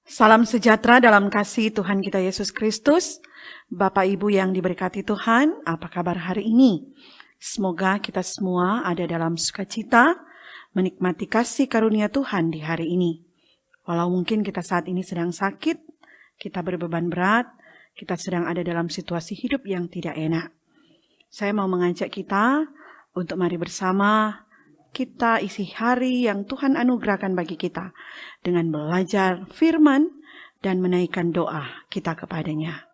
Salam sejahtera dalam kasih Tuhan kita Yesus Kristus. Bapak Ibu yang diberkati Tuhan, apa kabar hari ini? Semoga kita semua ada dalam sukacita, menikmati kasih karunia Tuhan di hari ini. Walau mungkin kita saat ini sedang sakit, kita berbeban berat, kita sedang ada dalam situasi hidup yang tidak enak. Saya mau mengajak kita untuk mari bersama kita isi hari yang Tuhan anugerahkan bagi kita dengan belajar firman dan menaikkan doa kita kepadanya.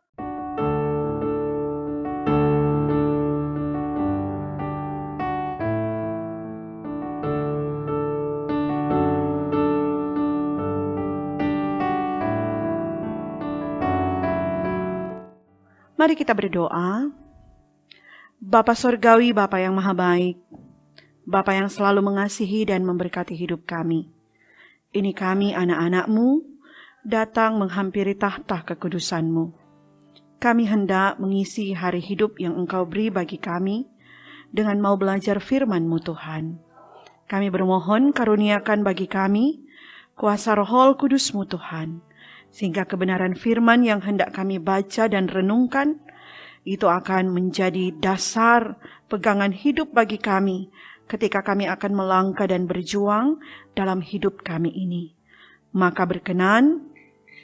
Mari kita berdoa. Bapa Sorgawi, Bapa yang Maha Baik, Bapa yang selalu mengasihi dan memberkati hidup kami. Ini kami anak-anak-Mu datang menghampiri tahta kekudusan-Mu. Kami hendak mengisi hari hidup yang Engkau beri bagi kami dengan mau belajar firman-Mu Tuhan. Kami bermohon karuniakan bagi kami kuasa Roh Kudus-Mu Tuhan, sehingga kebenaran firman yang hendak kami baca dan renungkan itu akan menjadi dasar pegangan hidup bagi kami ketika kami akan melangkah dan berjuang dalam hidup kami ini. Maka berkenan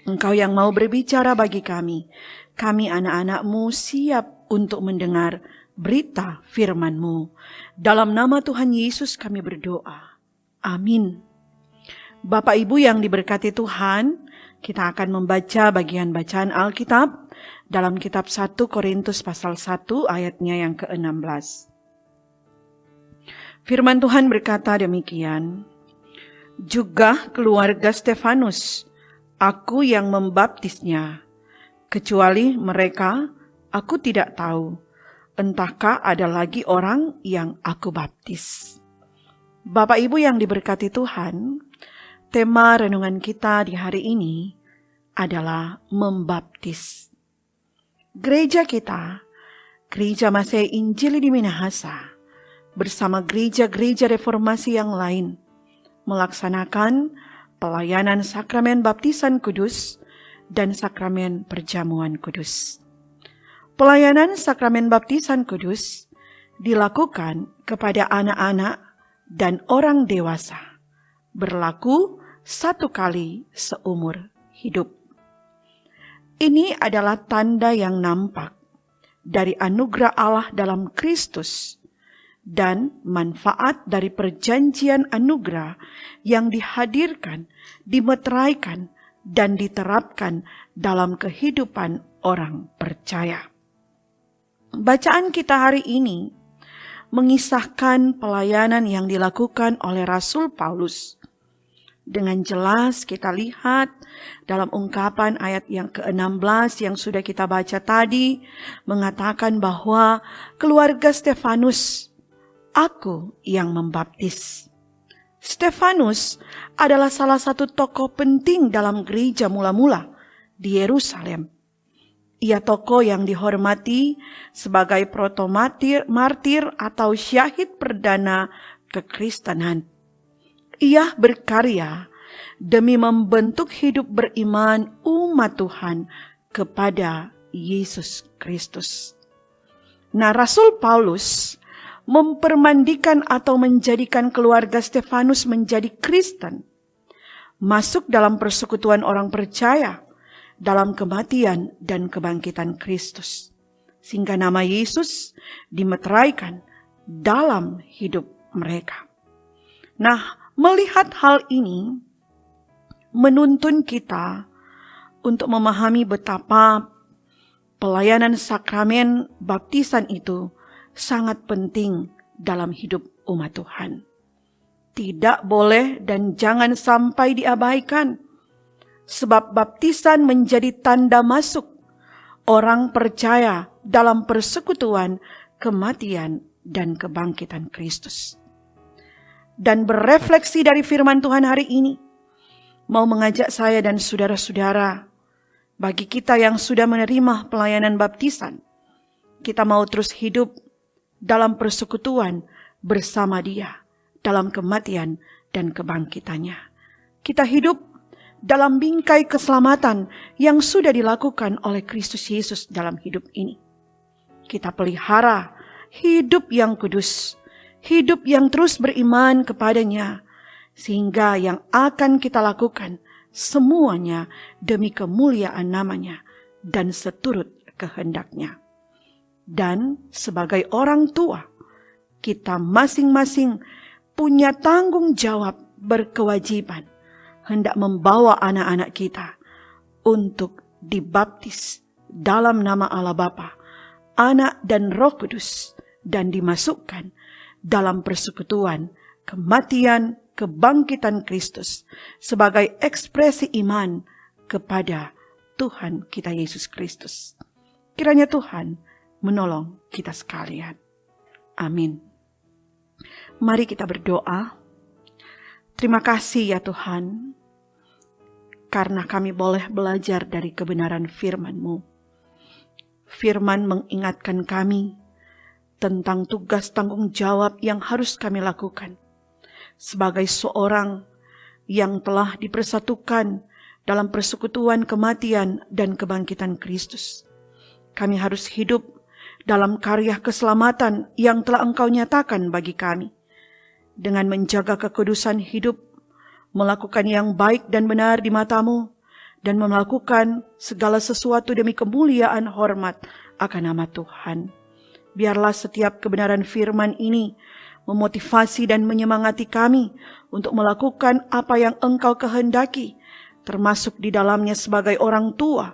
Engkau yang mau berbicara bagi kami anak-anak-Mu siap untuk mendengar berita firman-Mu. Dalam nama Tuhan Yesus kami berdoa. Amin. Bapak Ibu yang diberkati Tuhan, kita akan membaca bagian bacaan Alkitab dalam kitab 1 Korintus pasal 1 ayatnya yang ke-16. Firman Tuhan berkata demikian, juga keluarga Stefanus, aku yang membaptisnya, kecuali mereka, aku tidak tahu, entahkah ada lagi orang yang aku baptis. Bapak Ibu yang diberkati Tuhan, tema renungan kita di hari ini adalah membaptis. Gereja kita, Gereja Masih Injili di Minahasa, bersama gereja-gereja reformasi yang lain, melaksanakan pelayanan sakramen baptisan kudus dan sakramen perjamuan kudus. Pelayanan sakramen baptisan kudus dilakukan kepada anak-anak dan orang dewasa, berlaku 1 kali seumur hidup. Ini adalah tanda yang nampak dari anugerah Allah dalam Kristus dan manfaat dari perjanjian anugerah yang dihadirkan, dimeteraikan, dan diterapkan dalam kehidupan orang percaya. Bacaan kita hari ini mengisahkan pelayanan yang dilakukan oleh Rasul Paulus. Dengan jelas kita lihat dalam ungkapan ayat yang ke-16 yang sudah kita baca tadi, mengatakan bahwa keluarga Stefanus, aku yang membaptis. Stefanus adalah salah satu tokoh penting dalam gereja mula-mula di Yerusalem. Ia tokoh yang dihormati sebagai proto-martir atau syahid perdana kekristenan. Ia berkarya demi membentuk hidup beriman umat Tuhan kepada Yesus Kristus. Nah, Rasul Paulus mempermandikan atau menjadikan keluarga Stefanus menjadi Kristen, masuk dalam persekutuan orang percaya dalam kematian dan kebangkitan Kristus, sehingga nama Yesus dimeteraikan dalam hidup mereka. Nah, melihat hal ini menuntun kita untuk memahami betapa pelayanan sakramen baptisan itu sangat penting dalam hidup umat Tuhan. Tidak boleh dan jangan sampai diabaikan, sebab baptisan menjadi tanda masuk orang percaya dalam persekutuan kematian dan kebangkitan Kristus. Dan berefleksi dari firman Tuhan hari ini, mau mengajak saya dan saudara-saudara, bagi kita yang sudah menerima pelayanan baptisan, kita mau terus hidup dalam persekutuan bersama Dia, dalam kematian dan kebangkitannya. Kita hidup dalam bingkai keselamatan yang sudah dilakukan oleh Kristus Yesus dalam hidup ini. Kita pelihara hidup yang kudus, hidup yang terus beriman kepadanya, sehingga yang akan kita lakukan semuanya demi kemuliaan namanya dan seturut kehendaknya. Dan sebagai orang tua, kita masing-masing punya tanggung jawab berkewajiban hendak membawa anak-anak kita untuk dibaptis dalam nama Allah Bapa, Anak dan Roh Kudus, dan dimasukkan dalam persekutuan kematian kebangkitan Kristus sebagai ekspresi iman kepada Tuhan kita Yesus Kristus. Kiranya Tuhan menolong kita sekalian. Amin. Mari kita berdoa. Terima kasih ya Tuhan, karena kami boleh belajar dari kebenaran firman-Mu. Firman mengingatkan kami tentang tugas tanggung jawab yang harus kami lakukan sebagai seorang yang telah dipersatukan dalam persekutuan kematian dan kebangkitan Kristus. Kami harus hidup dalam karya keselamatan yang telah Engkau nyatakan bagi kami, dengan menjaga kekudusan hidup, melakukan yang baik dan benar di mata-Mu, dan melakukan segala sesuatu demi kemuliaan hormat akan nama Tuhan. Biarlah setiap kebenaran firman ini memotivasi dan menyemangati kami untuk melakukan apa yang Engkau kehendaki, termasuk di dalamnya sebagai orang tua.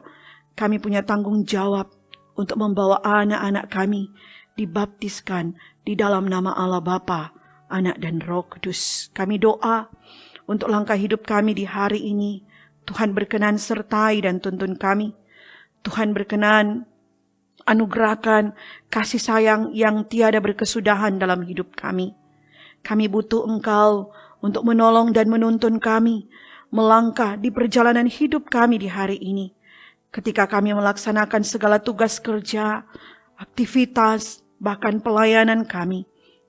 Kami punya tanggung jawab untuk membawa anak-anak kami dibaptiskan di dalam nama Allah Bapa, Anak dan Roh Kudus. Kami doa untuk langkah hidup kami di hari ini. Tuhan berkenan sertai dan tuntun kami. Tuhan berkenan anugerahkan kasih sayang yang tiada berkesudahan dalam hidup kami. Kami butuh Engkau untuk menolong dan menuntun kami melangkah di perjalanan hidup kami di hari ini. Ketika kami melaksanakan segala tugas kerja, aktivitas, bahkan pelayanan kami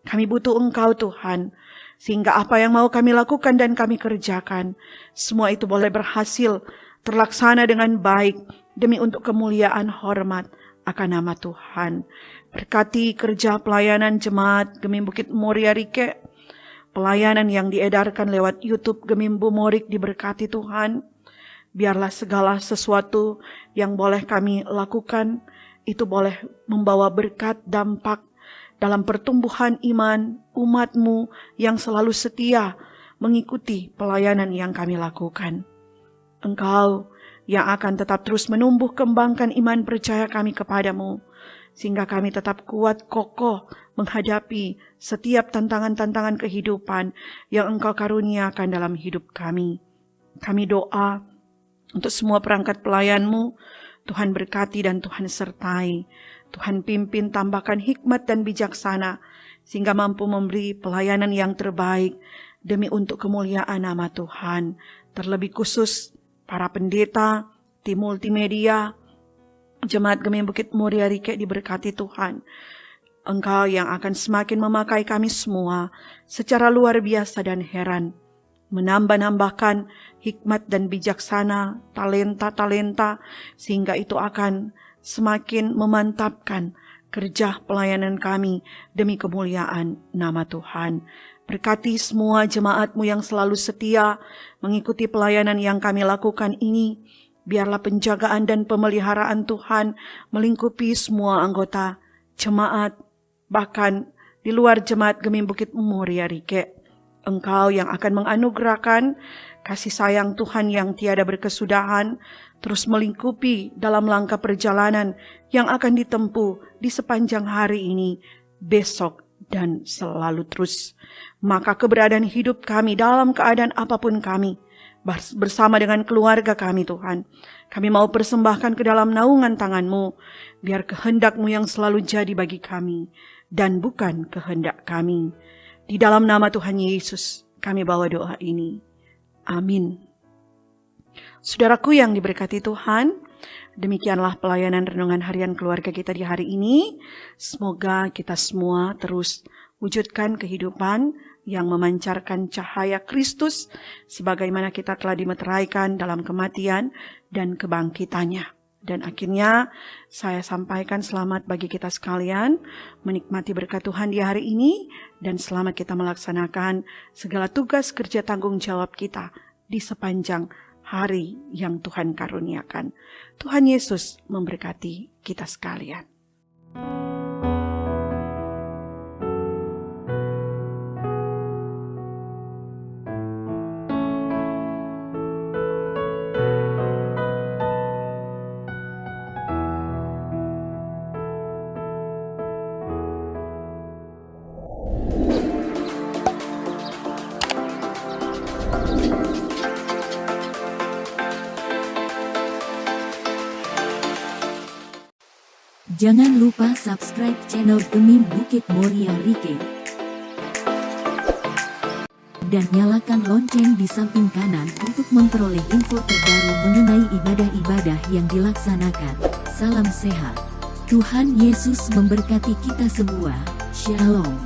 butuh Engkau Tuhan, sehingga apa yang mau kami lakukan dan kami kerjakan, semua itu boleh berhasil, terlaksana dengan baik, demi untuk kemuliaan hormat akan nama Tuhan. Berkati kerja pelayanan jemaat Gemim Bukit Moria Rike, pelayanan yang diedarkan lewat YouTube Gemim Bu Morik diberkati Tuhan. Biarlah segala sesuatu yang boleh kami lakukan, itu boleh membawa berkat dampak dalam pertumbuhan iman umat-Mu yang selalu setia mengikuti pelayanan yang kami lakukan. Engkau yang akan tetap terus menumbuh kembangkan iman percaya kami kepadamu, sehingga kami tetap kuat kokoh menghadapi setiap tantangan-tantangan kehidupan yang Engkau karuniakan dalam hidup kami. Kami doa untuk semua perangkat pelayan-Mu, Tuhan berkati dan Tuhan sertai. Tuhan pimpin, tambahkan hikmat dan bijaksana, sehingga mampu memberi pelayanan yang terbaik demi untuk kemuliaan nama Tuhan. Terlebih khusus para pendeta, tim multimedia, Jemaat Gemim Bukit Moria Rike diberkati Tuhan. Engkau yang akan semakin memakai kami semua secara luar biasa dan heran, menambah-nambahkan hikmat dan bijaksana, talenta-talenta, sehingga itu akan semakin memantapkan kerja pelayanan kami demi kemuliaan nama Tuhan. Berkati semua jemaat-Mu yang selalu setia mengikuti pelayanan yang kami lakukan ini. Biarlah penjagaan dan pemeliharaan Tuhan melingkupi semua anggota jemaat, bahkan di luar jemaat Gemim Bukit Moria Rike. Engkau yang akan menganugerahkan kasih sayang Tuhan yang tiada berkesudahan, terus melingkupi dalam langkah perjalanan yang akan ditempuh di sepanjang hari ini, besok, dan selalu terus. Maka keberadaan hidup kami dalam keadaan apapun kami, bersama dengan keluarga kami Tuhan, kami mau persembahkan ke dalam naungan tangan-Mu, biar kehendak-Mu yang selalu jadi bagi kami, dan bukan kehendak kami. Di dalam nama Tuhan Yesus, kami bawa doa ini. Amin. Saudaraku yang diberkati Tuhan, demikianlah pelayanan renungan harian keluarga kita di hari ini. Semoga kita semua terus wujudkan kehidupan yang memancarkan cahaya Kristus sebagaimana kita telah dimeteraikan dalam kematian dan kebangkitannya. Dan akhirnya saya sampaikan selamat bagi kita sekalian menikmati berkat Tuhan di hari ini dan selamat kita melaksanakan segala tugas kerja tanggung jawab kita di sepanjang hari yang Tuhan karuniakan. Tuhan Yesus memberkati kita sekalian. Jangan lupa subscribe channel Demi Bukit Moria Rike. Dan nyalakan lonceng di samping kanan untuk memperoleh info terbaru mengenai ibadah-ibadah yang dilaksanakan. Salam sehat. Tuhan Yesus memberkati kita semua. Shalom.